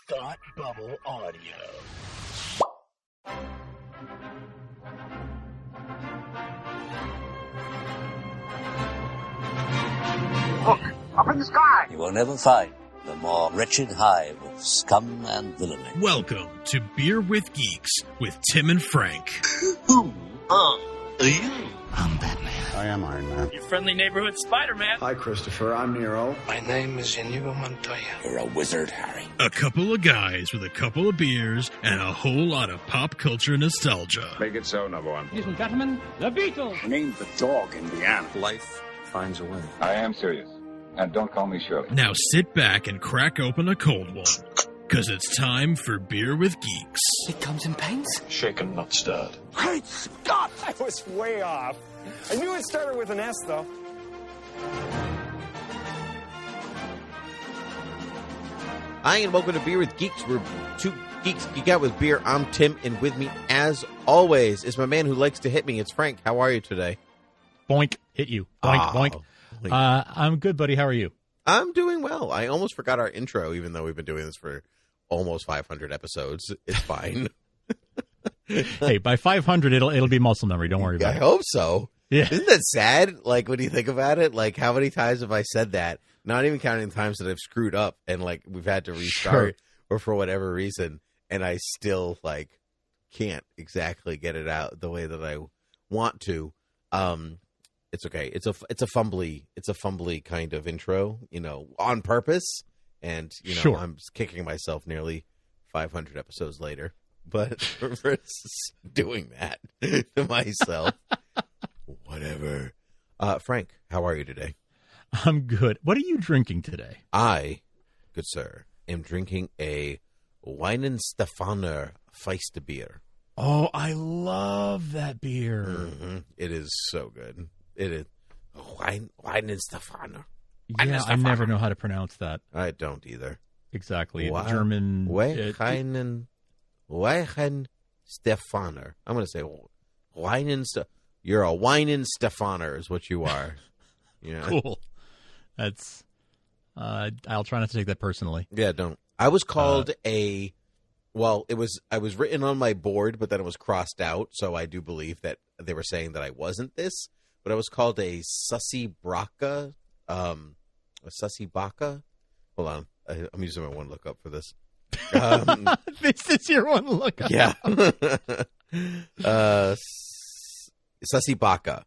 Thought Bubble Audio. Look, up in the sky. You will never find the more wretched hive of scum and villainy. Welcome to Beer with Geeks with Tim and Frank. Who are you? I'm Batman. I am Iron Man. Your friendly neighborhood Spider-Man. Hi, Christopher. I'm Nero. My name is Inigo Montoya. You're a wizard, Harry. A couple of guys with a couple of beers and a whole lot of pop culture nostalgia. Make it so, number one. Ladies and gentlemen, the Beatles. Name the dog, Indiana. Life finds a way. I am serious. And don't call me Shirley. Now sit back and crack open a cold one, because it's time for Beer with Geeks. It comes in pints. Shaken, not stirred. Great Scott! I was way off. I knew it started with an S, though. Hi, and welcome to Beer with Geeks. We're two geeks geek out with beer. I'm Tim, and with me, as always, is my man who likes to hit me. It's Frank. How are you today? Boink. Hit you. Boink. I'm good, buddy. How are you? I'm doing well. I almost forgot our intro, even though we've been doing this for almost 500 episodes. It's fine. Hey, by 500, it'll be muscle memory. Don't worry about I it. hope so. Yeah. Isn't that sad? Like, when you think about it, like, how many times have I said that? Not even counting the times that I've screwed up and, like, we've had to restart or for whatever reason, and I still, like, can't exactly get it out the way that I want to. It's okay. It's a fumbly kind of intro, you know, on purpose. And, you know, I'm kicking myself nearly 500 episodes later. But for doing that to myself, whatever. Frank, how are you today? I'm good. What are you drinking today? I, good sir, am drinking a Weihenstephaner Festbier. Oh, I love that beer. Mm-hmm. It is so good. It is Weihenstephaner. Yeah, I never know how to pronounce that. I don't either. Exactly. German. Weihenstephaner. I'm going to say Weihenstephaner. You're a Weihenstephaner is what you are. Yeah. Cool. That's. I'll try not to take that personally. Yeah, don't. I was called I was written on my board, but then it was crossed out. So I do believe that they were saying that I wasn't this, but I was called a Sussy Chewbaka. A Sussy Chewbaka. Hold on. I'm using my one lookup for this. This is your one lookup. Yeah. Sussy Chewbaka.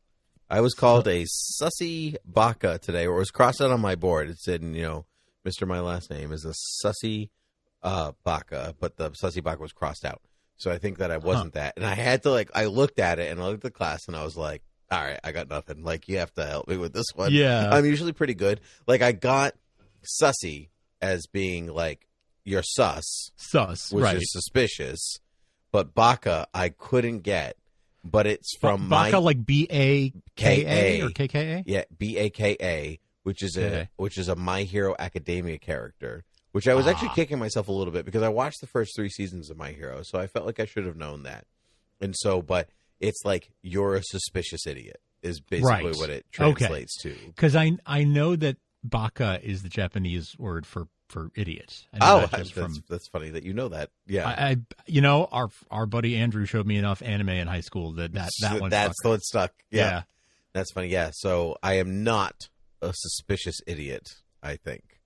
I was called a Sussy Chewbaka today, or it was crossed out on my board. It said, you know, Mr. My last name is a Sussy Chewbaka, but the Sussy Chewbaka was crossed out. So I think that I wasn't that. And I had to, I looked at it and I looked at the class and I was like, all right, I got nothing. Like, you have to help me with this one. Yeah. I'm usually pretty good. Like, I got Sussy as being like, you're sus, which is suspicious. But Baka, I couldn't get. But it's from Baka, like B-A-K-A or K-K-A? Yeah, B-A-K-A, which is a My Hero Academia character. Which I was actually kicking myself a little bit because I watched the first 3 seasons of My Hero, so I felt like I should have known that. And so, but it's like, you're a suspicious idiot is basically what it translates to. Because I know that Baka is the Japanese word for idiot. That's funny that you know that. Yeah, our buddy Andrew showed me enough anime in high school that one. That's what stuck. Yeah, that's funny. Yeah, so I am not a suspicious idiot. I think,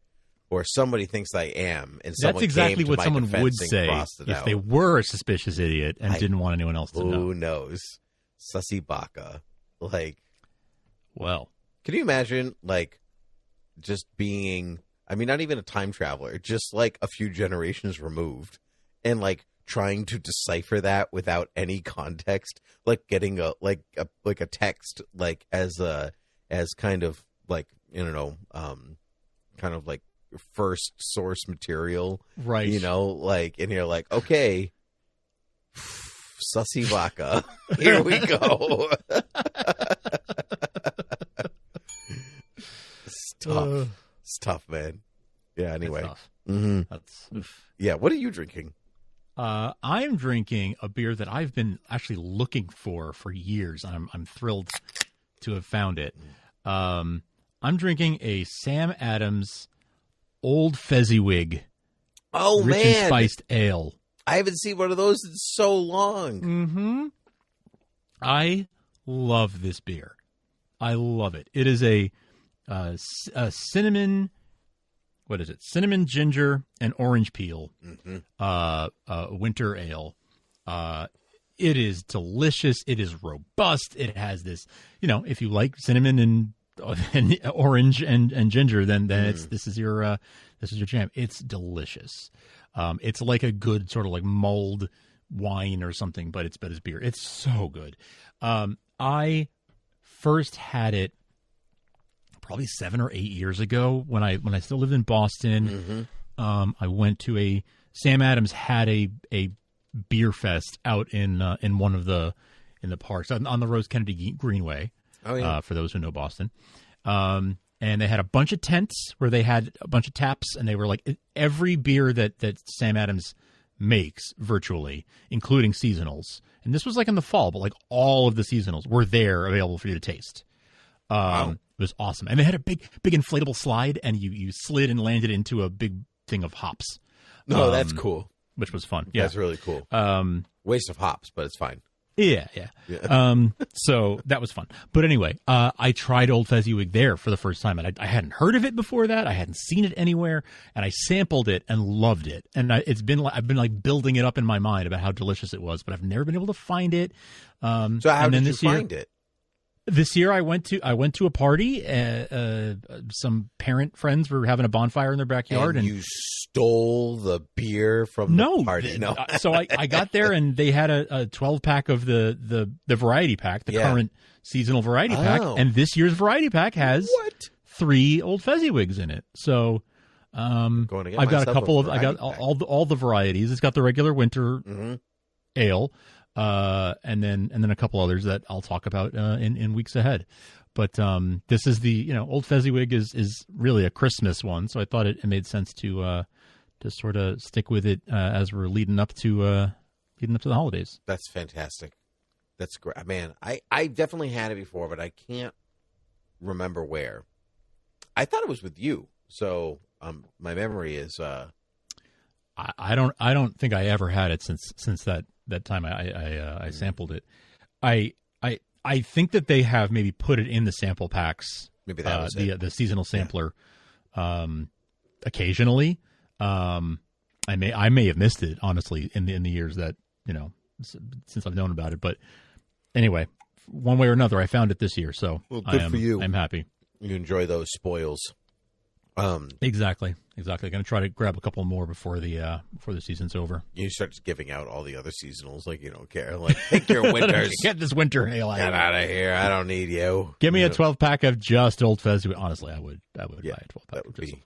or somebody thinks I am, and that's exactly what someone would say if they were a suspicious idiot and didn't want anyone else to know. Who knows? Sussy Chewbaka, well, can you imagine just being? I mean, not even a time traveler, just a few generations removed, and trying to decipher that without any context, getting a text as kind of first source material, right? You know, and you're like, okay, Sussy Chewbaka, here we go. It's tough. It's tough, man. Yeah, anyway. Mm-hmm. Yeah, what are you drinking? I'm drinking a beer that I've been actually looking for years. I'm thrilled to have found it. I'm drinking a Sam Adams Old Fezziwig Oh, Rich man. and spiced ale. I haven't seen one of those in so long. Mm-hmm. I love this beer. I love it. It is a cinnamon. What is it? Cinnamon, ginger, and orange peel. Winter ale. It is delicious. It is robust. It has this. If you like cinnamon and orange and ginger, then this is your jam. It's delicious. It's like a good sort of like mulled wine or something, but it's beer. It's so good. I first had it probably 7 or 8 years ago when I still lived in Boston. I went to Sam Adams had a beer fest out in one of the parks on the Rose Kennedy Greenway. Oh, yeah. For those who know Boston. And they had a bunch of tents where they had a bunch of taps, and they were like every beer that Sam Adams makes virtually, including seasonals. And this was like in the fall, but like all of the seasonals were there available for you to taste. Wow. It was awesome. And they had a big inflatable slide, and you slid and landed into a big thing of hops. No, that's cool. Which was fun. Yeah. That's really cool. Waste of hops, but it's fine. Yeah. So that was fun. But anyway, I tried Old Fezziwig there for the first time, and I hadn't heard of it before that. I hadn't seen it anywhere, and I sampled it and loved it. And I've been like building it up in my mind about how delicious it was, but I've never been able to find it. So how did you find it? This year I went to a party. Some parent friends were having a bonfire in their backyard, and you stole the beer from the party. No, so I got there, and they had a 12-pack of the variety pack, the current seasonal variety pack, and this year's variety pack has 3 Old Fezziwigs in it. So I've got a couple of all the varieties. It's got the regular winter ale. And then a couple others that I'll talk about in weeks ahead. But this is the Old Fezziwig is really a Christmas one, so I thought it made sense to sort of stick with it as we're leading up to the holidays. That's fantastic. That's great, man. I definitely had it before, but I can't remember where. I thought it was with you, so my memory is. I don't think I ever had it since that time I sampled it. I think that they have maybe put it in the sample packs. Maybe that was the seasonal sampler. Occasionally, I may have missed it honestly in the years that since I've known about it. But anyway, one way or another, I found it this year. So good for you. I'm happy. You enjoy those spoils. Exactly. Going to try to grab a couple more before the season's over. You start giving out all the other seasonals, like you don't care. Like, take your winters. Get this winter ale out. Get out of here. I don't need you. Give me a 12-pack of just Old Fezziwig. Honestly, I would buy a 12-pack. That would be.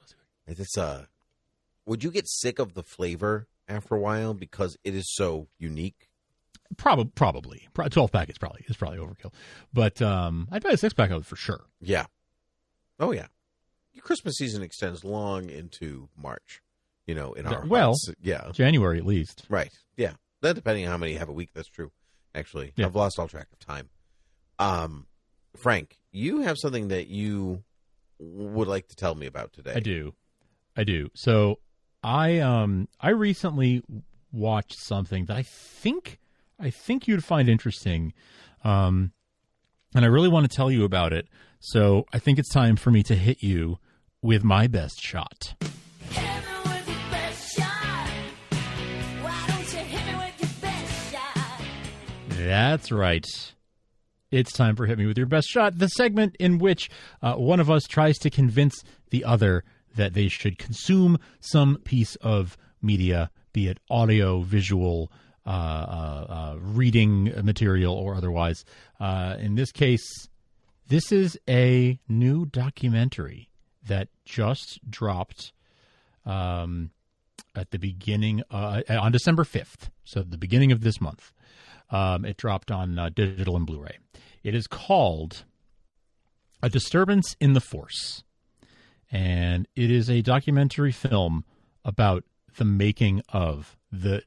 It's would you get sick of the flavor after a while because it is so unique? Probably. 12-pack is probably overkill. But I'd buy a 6-pack of it for sure. Yeah. Oh yeah. Your Christmas season extends long into March, in our hearts. Yeah, January at least. Right. Yeah. That depending on how many you have a week. That's true. Actually, I've lost all track of time. Frank, you have something that you would like to tell me about today. I do. So I recently watched something that I think you'd find interesting, and I really want to tell you about it. So I think it's time for me to hit you with my best shot. That's right. It's time for Hit Me With Your Best Shot, the segment in which one of us tries to convince the other that they should consume some piece of media, be it audio, visual, reading material, or otherwise. In this case, this is a new documentary that just dropped at the beginning, on December 5th, so the beginning of this month. It dropped on digital and Blu-ray. It is called A Disturbance in the Force, and it is a documentary film about the making of the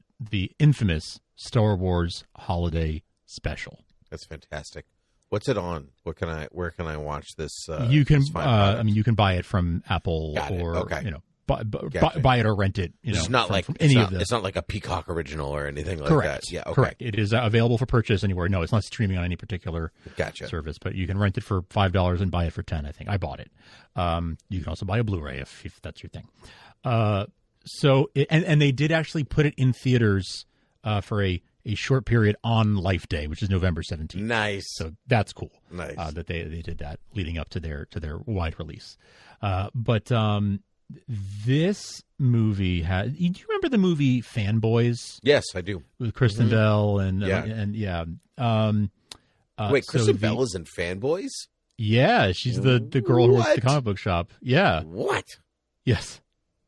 infamous Star Wars Holiday Special. That's fantastic. What's it on? Where can I watch this? You can, you can buy it from Apple or buy it or rent it. It's not it's not like a Peacock original or anything like Correct. that. Yeah, okay. Correct. It is available for purchase anywhere. No, it's not streaming on any particular service, but you can rent it for $5 and buy it for $10. I think I bought it. You can also buy a Blu-ray if that's your thing. So they did actually put it in theaters for a short period on Life Day, which is November 17th. Nice. So that's cool. Nice that they did that leading up to their wide release. But this movie had. Do you remember the movie Fanboys? Yes, I do. With Kristen Bell and Wait, Kristen Bell is in Fanboys? Yeah, she's the girl who works at the comic book shop. Yeah. What? Yes.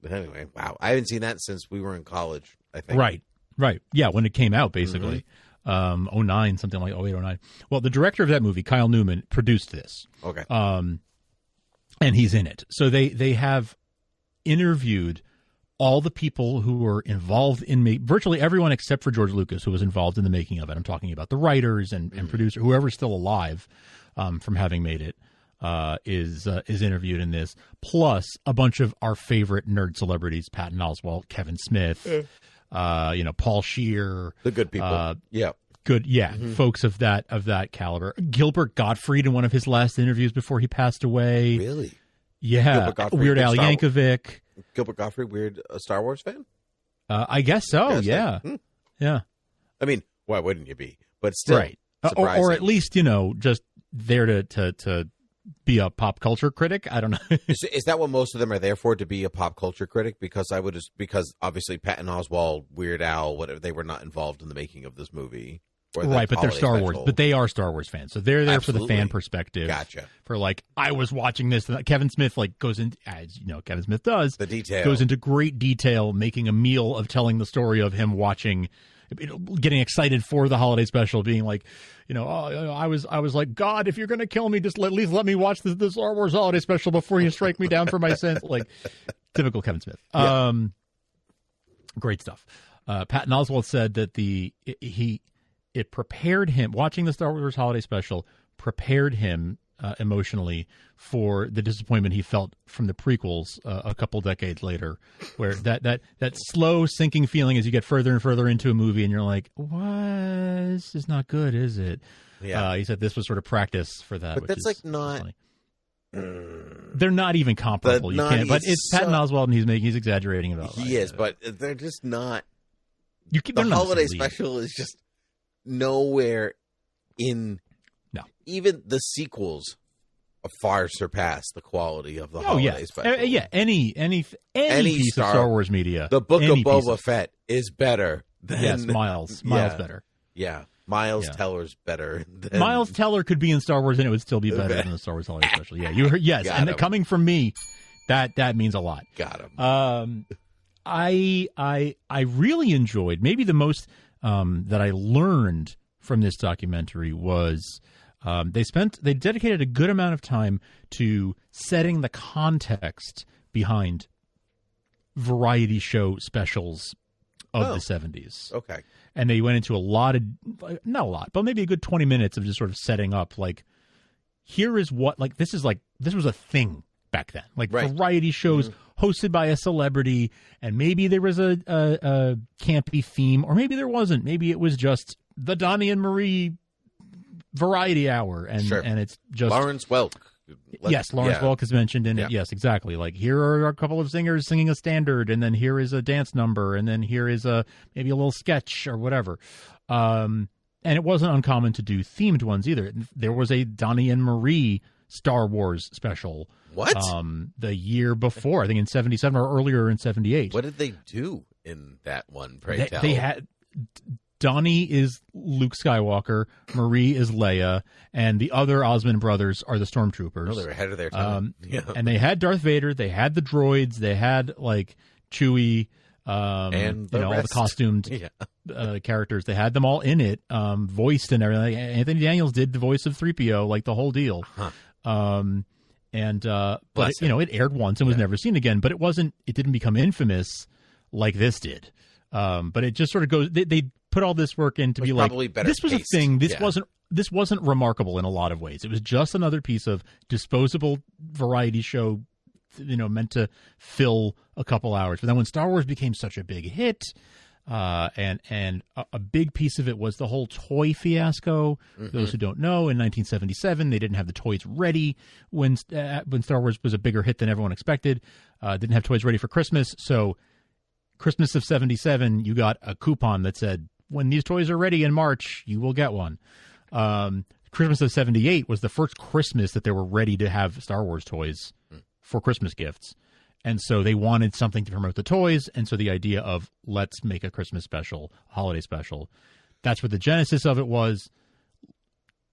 Anyway, wow. I haven't seen that since we were in college, I think. Right. Yeah, when it came out, basically. 09, something like 08, 09. Well, the director of that movie, Kyle Newman, produced this. Okay. And he's in it. So they have interviewed all the people who were involved in virtually everyone except for George Lucas, who was involved in the making of it. I'm talking about the writers and producer, whoever's still alive from having made it. Is interviewed in this, plus a bunch of our favorite nerd celebrities: Patton Oswalt, Kevin Smith, Paul Scheer, the good people, folks of that caliber. Gilbert Gottfried in one of his last interviews before he passed away. Really? Yeah. Weird Al Yankovic. Gilbert Gottfried, weird Star Wars fan? I guess so. Yeah. Yeah. I mean, why wouldn't you be? But still, right? Or at least just there to be a pop culture critic. I don't know. Is that what most of them are there for? To be a pop culture critic? Because obviously Patton Oswalt, Weird Al, whatever, they were not involved in the making of this movie. Right, but they're Star Wars. But they are Star Wars fans, so they're there for the fan perspective. Gotcha. For I was watching this. Kevin Smith goes in, as Kevin Smith does. The detail goes into great detail, making a meal of telling the story of him watching. Getting excited for the holiday special, being I was like, God, if you're going to kill me, just at least let me watch the Star Wars holiday special before you strike me down for my sins. Typical Kevin Smith. Yeah. Great stuff. Patton Oswalt said that it prepared him, watching the Star Wars holiday special prepared him emotionally for the disappointment he felt from the prequels a couple decades later, where that slow sinking feeling as you get further and further into a movie and you're like, what? This is not good, is it? Yeah. He said this was sort of practice for that. But that's not funny. They're not even comparable. You can't. But it's Patton Oswalt, and he's exaggerating about it. He is, but they're just not. The holiday special is just nowhere in. No, even the sequels far surpass the quality of the holiday special. Any piece of Star Wars media. The Book of Boba Fett is better than Miles better. Yeah, Miles Teller's better. Miles Teller could be in Star Wars and it would still be better than the Star Wars holiday special. Yeah, you heard, yes, and coming from me, that means a lot. Got him. I really enjoyed, maybe the most that I learned from this documentary was they dedicated a good amount of time to setting the context behind variety show specials of the 70s. Okay. And they went into not a lot, but maybe a good 20 minutes of just sort of setting up, here is what, this was a thing back then. Variety shows hosted by a celebrity, and maybe there was a campy theme, or maybe there wasn't. Maybe it was just the Donnie and Marie Variety Hour, and it's just Lawrence Welk. Lawrence Welk is mentioned in it. Yes, exactly. Here are a couple of singers singing a standard, and then here is a dance number, and then here is maybe a little sketch or whatever. And it wasn't uncommon to do themed ones either. There was a Donnie and Marie Star Wars special. What? The year before, I think in 77 or earlier in 78. What did they do in that one, pray tell? They had Donnie is Luke Skywalker, Marie is Leia, and the other Osmond brothers are the Stormtroopers. Oh, they were ahead of their time. And they had Darth Vader, they had the droids, they had Chewie, and all the costumed characters. They had them all in it, voiced and everything. Anthony Daniels did the voice of 3PO, the whole deal. Huh. But it aired once and was never seen again. But it didn't become infamous like this did. But it just sort of goes. They put all this work in to be this was a thing. This wasn't remarkable in a lot of ways. It was just another piece of disposable variety show meant to fill a couple hours. But then when Star Wars became such a big hit, and a big piece of it was the whole toy fiasco. Mm-hmm. Those who don't know, in 1977, they didn't have the toys ready when Star Wars was a bigger hit than everyone expected. Didn't have toys ready for Christmas. So Christmas of 77, you got a coupon that said, when these toys are ready in March, you will get one. Christmas of 78 was the first Christmas that they were ready to have Star Wars toys for Christmas gifts. And so they wanted something to promote the toys. And so the idea of let's make a Christmas special, holiday special. That's what the genesis of it was.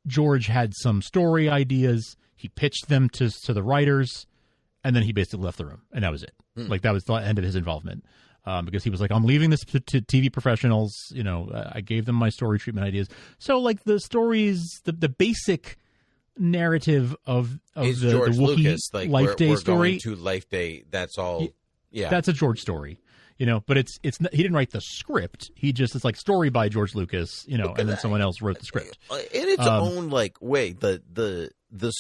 George had some story ideas. He pitched them to the writers. And then he basically left the room. And that was it. Like, that was the end of his involvement. Because he was like, I'm leaving this to TV professionals. I gave them my story treatment ideas. So, like, the stories, the basic narrative of the Wookiee Lucas, like, Life Day we're story. Going to Life Day. That's all. Yeah, that's a George story. But it's not, he didn't write the script. It's like story by George Lucas. And then someone else wrote the script. In its own way, the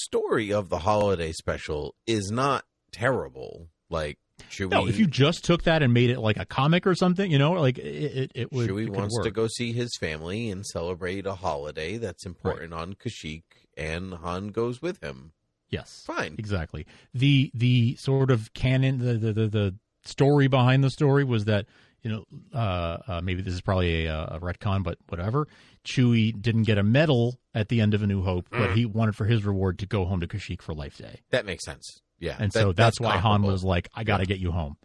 story of the holiday special is not terrible. Like, no, if you just took that and made it like a comic or something, it would. Chewie wants work. to go see his family and celebrate a holiday that's important on Kashyyyk, and Han goes with him. Yes, fine, exactly. The sort of canon, the story behind the story was that maybe this is probably a retcon, but whatever. Chewie didn't get a medal at the end of A New Hope, but he wanted for his reward to go home to Kashyyyk for Life Day. That makes sense. Yeah, and so that's why Han was like, I got to get you home.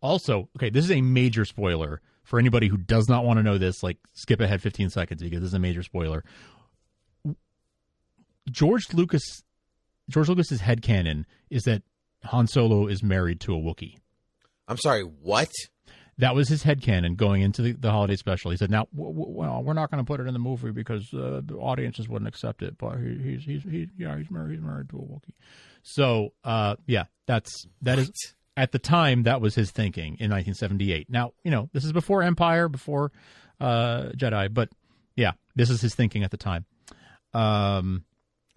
Also, okay, this is a major spoiler for anybody who does not want to know this. Like, skip ahead 15 seconds because this is a major spoiler. George Lucas's headcanon is that Han Solo is married to a Wookiee. I'm sorry, what? That was his headcanon going into the holiday special. He said, "Now, well, we're not going to put it in the movie because the audiences wouldn't accept it. But he's married to a Wookiee." So, that is at the time that was his thinking in 1978. Now, this is before Empire, before Jedi, but yeah, this is his thinking at the time. I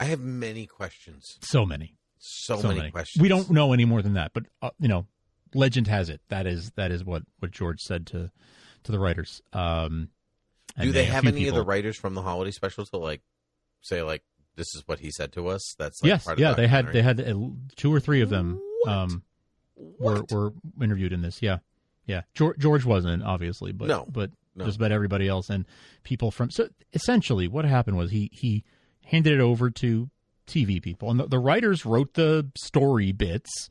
have many questions. So many questions. We don't know any more than that, but legend has it that is what George said to the writers. Do they have any of the writers from the holiday special to say this is what he said to us? That's yes, part of they had 2 or 3 of them were interviewed in this. Yeah. George wasn't obviously, but no. Just about everybody else and people from. So essentially, what happened was he handed it over to TV people, and the writers wrote the story bits.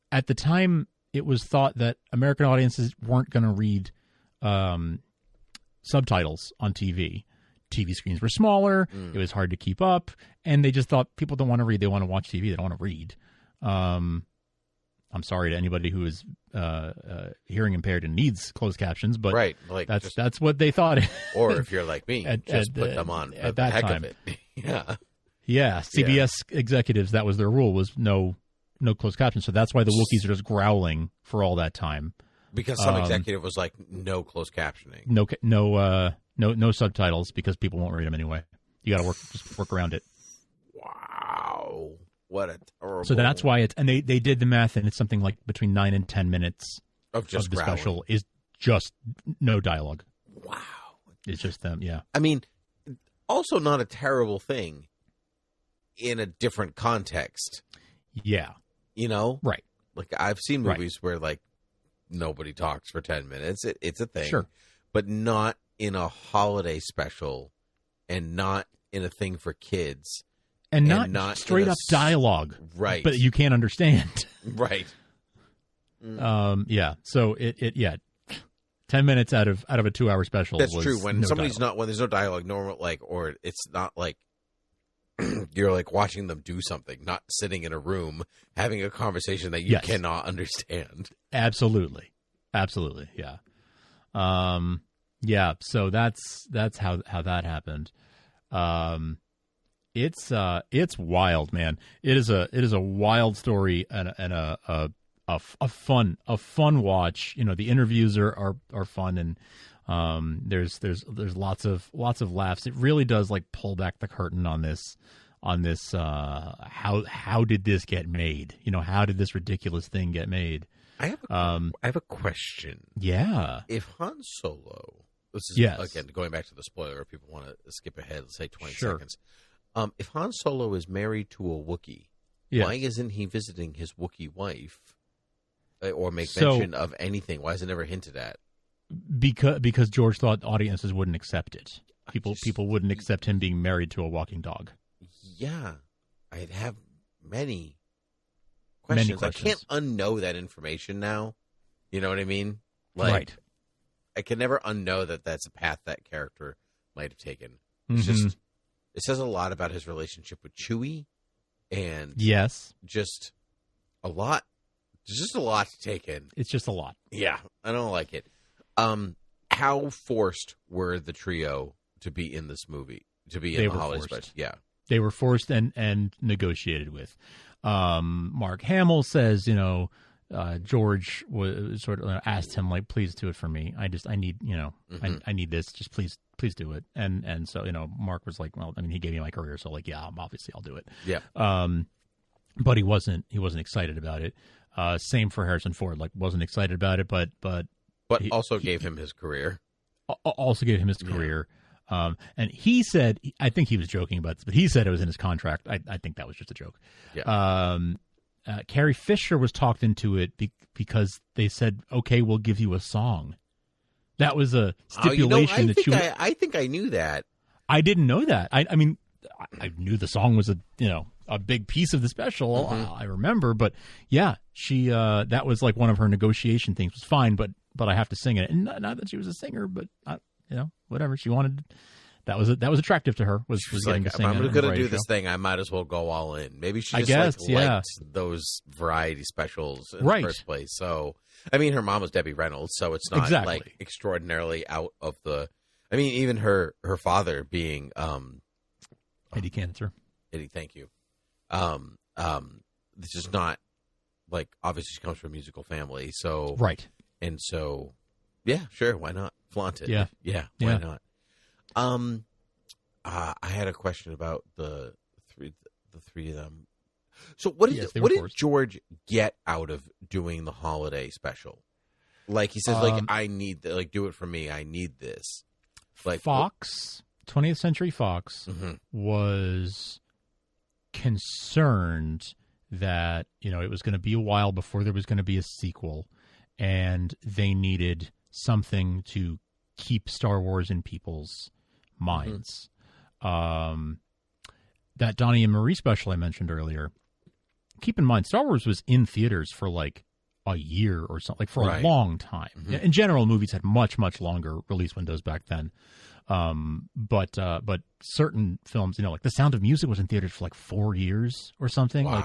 At the time, it was thought that American audiences weren't going to read subtitles on TV. TV screens were smaller. It was hard to keep up. And they just thought people don't want to read. They want to watch TV. They don't want to read. I'm sorry to anybody who is hearing impaired and needs closed captions, but right. That's what they thought. Or if you're like me, put them on at that heck time. Of it. Yeah. Yeah. CBS executives, that was their rule, was no closed captions. So that's why the Wookiees are just growling for all that time. Because some executive was like, no closed captioning. No subtitles because people won't read them anyway. You got to just work around it. Wow. What a terrible. So that's why and they did the math, and it's something like between 9 and 10 minutes of the special is just no dialogue. Wow. It's just them, yeah. I mean, also not a terrible thing in a different context. Yeah. Right. Like, I've seen movies where, like, nobody talks for 10 minutes. It's a thing. Sure. But not in a holiday special and not in a thing for kids. And not straight up dialogue. Right. But you can't understand. Right. Yeah. So it 10 minutes out of a 2-hour special. That's was true. When no somebody's dialogue. when there's no dialogue, normal, or it's not like you're like watching them do something, not sitting in a room having a conversation that you cannot understand. Absolutely. Yeah. Yeah. So that's how that happened. It's wild, man. It is a wild story and a fun watch. The interviews are fun, and there's lots of laughs. It really does like pull back the curtain on this how did this get made? How did this ridiculous thing get made? I have a question. Yeah. If Han Solo, this is again going back to the spoiler, if people want to skip ahead, let's say 20 seconds. If Han Solo is married to a Wookiee, why isn't he visiting his Wookiee wife or make mention of anything? Why is it never hinted at? Because George thought audiences wouldn't accept it. People wouldn't accept him being married to a walking dog. Yeah, I'd have many questions. I can't unknow that information now. You know what I mean? Right. I can never unknow that that's a path that character might have taken. It's just, it says a lot about his relationship with Chewie, and just a lot. There's just a lot to take in. It's just a lot. Yeah, I don't like it. How forced were the trio to be in this movie? To be in the holiday special? Yeah. They were forced and negotiated with. Mark Hamill says, George was sort of asked him, like, please do it for me. I need, I need this. Just please do it. And so, Mark was like, well, I mean, he gave me my career, so like, yeah, obviously I'll do it. Yeah. But he wasn't excited about it. Same for Harrison Ford, like wasn't excited about it, but also gave him his career. Also gave him his career. And he said, I think he was joking about this, but he said it was in his contract. I think that was just a joke. Yeah. Carrie Fisher was talked into it because they said, okay, we'll give you a song. That was a stipulation I think I knew that. I didn't know that. I mean, I knew the song was a big piece of the special. I remember, but yeah, she that was like one of her negotiation things. It was fine, but I have to sing it. And not that she was a singer, but whatever she wanted. That was attractive to her. Was getting like, to sing. If I'm going to do this thing, I might as well go all in. Maybe she just liked those variety specials in the first place. So, I mean, her mom was Debbie Reynolds, so it's not like extraordinarily out of the. I mean, even her father being Eddie Cantor. Eddie, thank you. This is not like obviously she comes from a musical family, so and so yeah, sure, why not flaunt it? Yeah, why not? I had a question about the three of them. So what did George get out of doing the holiday special? Like he says, like I need do it for me. I need this. Like Fox, 20th Century Fox was concerned that it was going to be a while before there was going to be a sequel, and they needed something to keep Star Wars in people's minds. That Donnie and Marie special I mentioned earlier, keep in mind Star Wars was in theaters for like a year or something, like for a long time. In general, movies had much longer release windows back then. But certain films, like The Sound of Music was in theaters for like 4 years or something. Wow.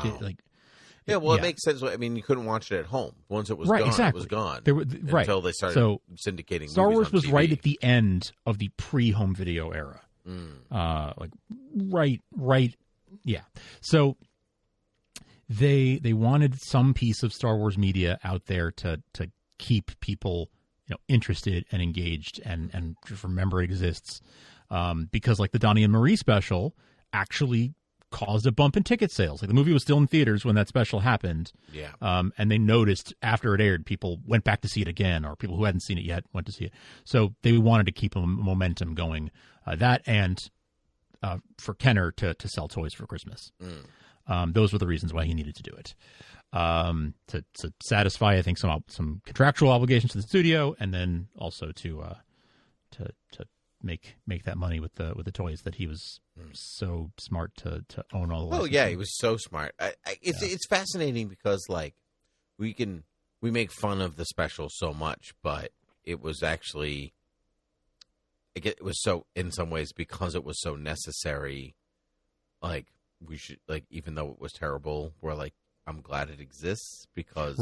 It makes sense. I mean, you couldn't watch it at home. Once it was gone, it was gone. Until they started syndicating Star movies Wars on was TV. right at the end of the pre-home video era. Yeah. So they wanted some piece of Star Wars media out there to keep people interested and engaged and just remember it exists, because like the Donnie and Marie special actually caused a bump in ticket sales. Like the movie was still in theaters when that special happened. Yeah. And they noticed after it aired, people went back to see it again, or people who hadn't seen it yet went to see it. So they wanted to keep a momentum going. That and for Kenner to sell toys for Christmas. Those were the reasons why he needed to do it. To satisfy, I think, some contractual obligations to the studio, and then also to make that money with the toys that he was so smart to own all the licenses. Oh yeah, he was so smart. It's fascinating because like we make fun of the special so much, but it was actually it was so in some ways because it was so necessary. Like we should even though it was terrible, we're like, I'm glad it exists because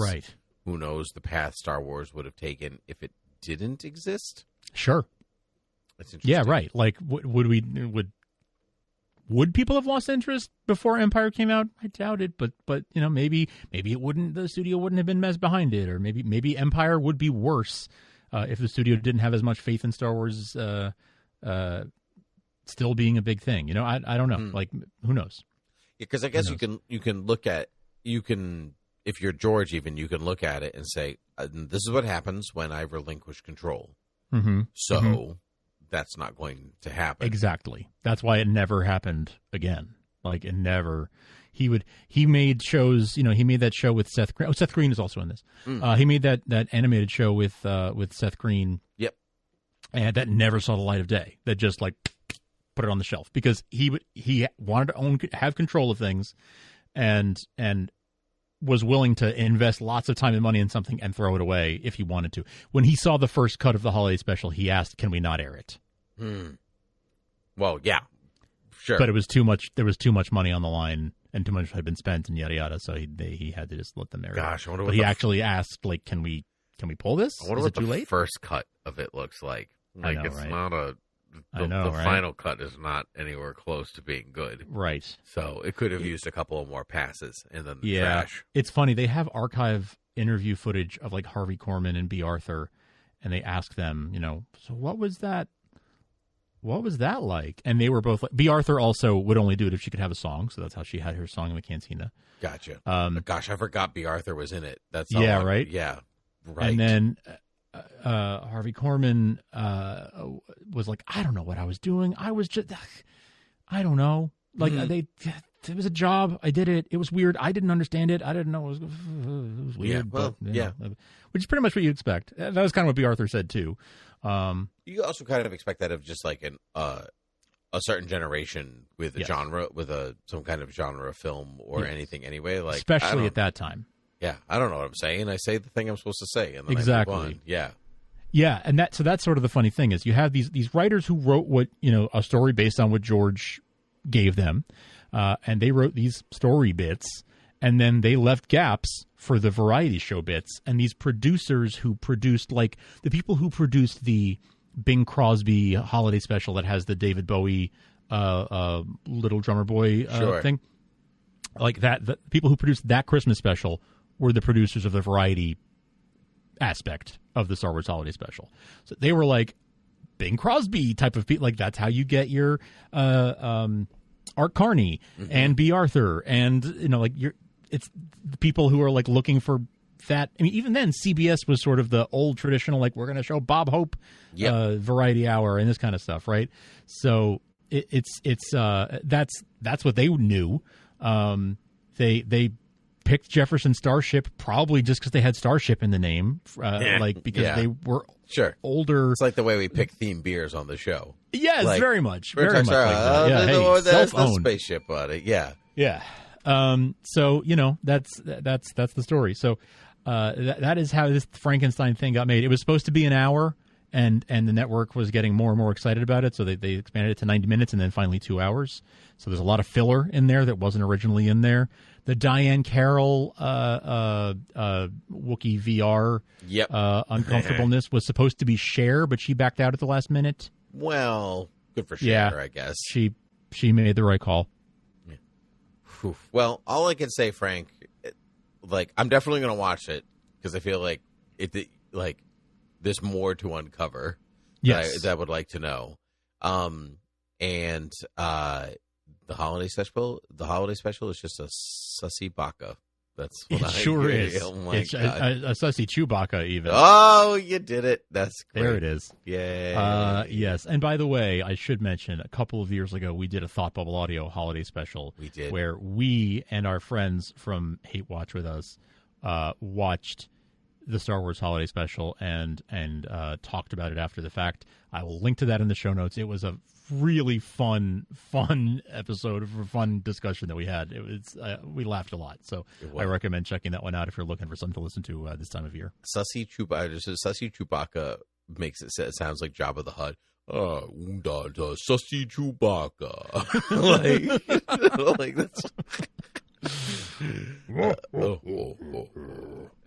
who knows the path Star Wars would have taken if it didn't exist. Sure. That's interesting. Yeah, right. Like, would people have lost interest before Empire came out? I doubt it, but maybe it wouldn't. The studio wouldn't have been messed behind it, or maybe Empire would be worse if the studio didn't have as much faith in Star Wars still being a big thing. I don't know. Like, who knows? Because I guess you can look at if you're George, even you can look at it and say, this is what happens when I relinquish control. Mm-hmm. So that's not going to happen. Exactly. That's why it never happened again. Like, it never. He made shows. He made that show with Seth Green. Oh, Seth Green is also in this. He made that animated show with Seth Green. Yep. And that never saw the light of day. That just like put it on the shelf because he wanted to have control of things, and was willing to invest lots of time and money in something and throw it away if he wanted to. When he saw the first cut of the holiday special, he asked, "Can we not air it?" Well, yeah, sure. But it was too much. There was too much money on the line, and too much had been spent, and yada yada. So he had to just let them air it. Gosh, I wonder but he actually asked, like, "Can we pull this? I wonder Is what it too the late?" first cut of it looks like. Like, I know, it's right? not a. The final cut is not anywhere close to being good. Right. So it could have used a couple of more passes and then the trash. It's funny. They have archive interview footage of like Harvey Korman and B. Arthur, and they ask them, so what was that? What was that like? And they were both like, B. Arthur also would only do it if she could have a song, so that's how she had her song in the cantina. Gotcha. Gosh, I forgot B. Arthur was in it. That's right. Yeah, right. And then Harvey Korman was like, I don't know what I was doing. I was just, I don't know. Like it was a job. I did it. It was weird. I didn't understand it. I didn't know it was weird. Which is pretty much what you expect. That was kind of what B. Arthur said too. You also kind of expect that of just like a certain generation with a genre, with some kind of genre film or anything anyway. Like, especially at that time. Yeah, I don't know what I'm saying. I say the thing I'm supposed to say, and then exactly. I move on. Yeah. Yeah, and that's sort of the funny thing is you have these writers who wrote a story based on what George gave them, and they wrote these story bits, and then they left gaps for the variety show bits, and these producers who produced, like the people who produced the Bing Crosby holiday special that has the David Bowie Little Drummer Boy thing, like that, the people who produced that Christmas special were the producers of the variety aspect of the Star Wars holiday special. So they were like Bing Crosby type of people. Like, that's how you get your Art Carney and B. Arthur, and it's the people who are like looking for that. I mean, even then CBS was sort of the old traditional, like, we're going to show Bob Hope variety hour and this kind of stuff, right? So that's what they knew. They picked Jefferson Starship probably just because they had Starship in the name, because they were older. It's like the way we pick theme beers on the show. Yes, like, very much like that. That's the spaceship on it. Yeah, yeah. So that's the story. So that is how this Frankenstein thing got made. It was supposed to be an hour, and the network was getting more and more excited about it, so they expanded it to 90 minutes and then finally 2 hours. So there's a lot of filler in there that wasn't originally in there. The Diane Carroll Wookiee VR uncomfortableness was supposed to be Cher, but she backed out at the last minute. Well, good for Cher, I guess. She made the right call. Yeah. Well, all I can say, Frank, I'm definitely going to watch it because I feel like there's more to uncover. Yes, that I would like to know. The holiday special is just a Sussy Chewbaka. That's what it sure is. Oh my it's God. A Sussy Chewbaka even. Oh, you did it. That's great. There it is. Yeah. Yes. And by the way, I should mention a couple of years ago, we did a Thought Bubble Audio holiday special. We did. Where we and our friends from Hate Watch with us watched the Star Wars holiday special and talked about it after the fact. I will link to that in the show notes. It was a really fun episode of a fun discussion that we had. It was we laughed a lot, so I recommend checking that one out if you're looking for something to listen to this time of year. Sussy Chewbaka makes it sounds like Jabba the Hutt. Sussy Chewbaka. like that's.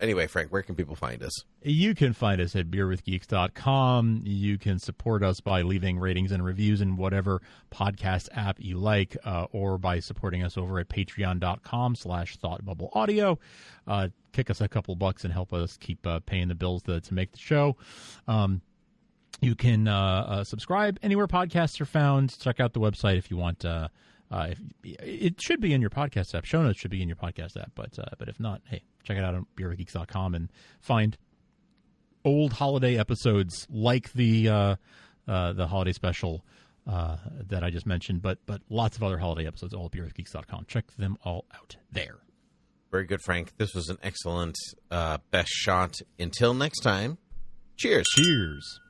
Anyway, Frank, where can people find us? You can find us at beerwithgeeks.com. You can support us by leaving ratings and reviews in whatever podcast app you like, or by supporting us over at patreon.com/thoughtbubbleaudio. Kick us a couple bucks and help us keep paying the bills to make the show. You can subscribe anywhere podcasts are found. Check out the website if you want. It should be in your podcast app. Show notes should be in your podcast app. But if not, hey, check it out on beerwithgeeks.com and find old holiday episodes like the holiday special that I just mentioned, but lots of other holiday episodes, all at beerwithgeeks.com. Check them all out there. Very good, Frank. This was an excellent best shot. Until next time, cheers. Cheers.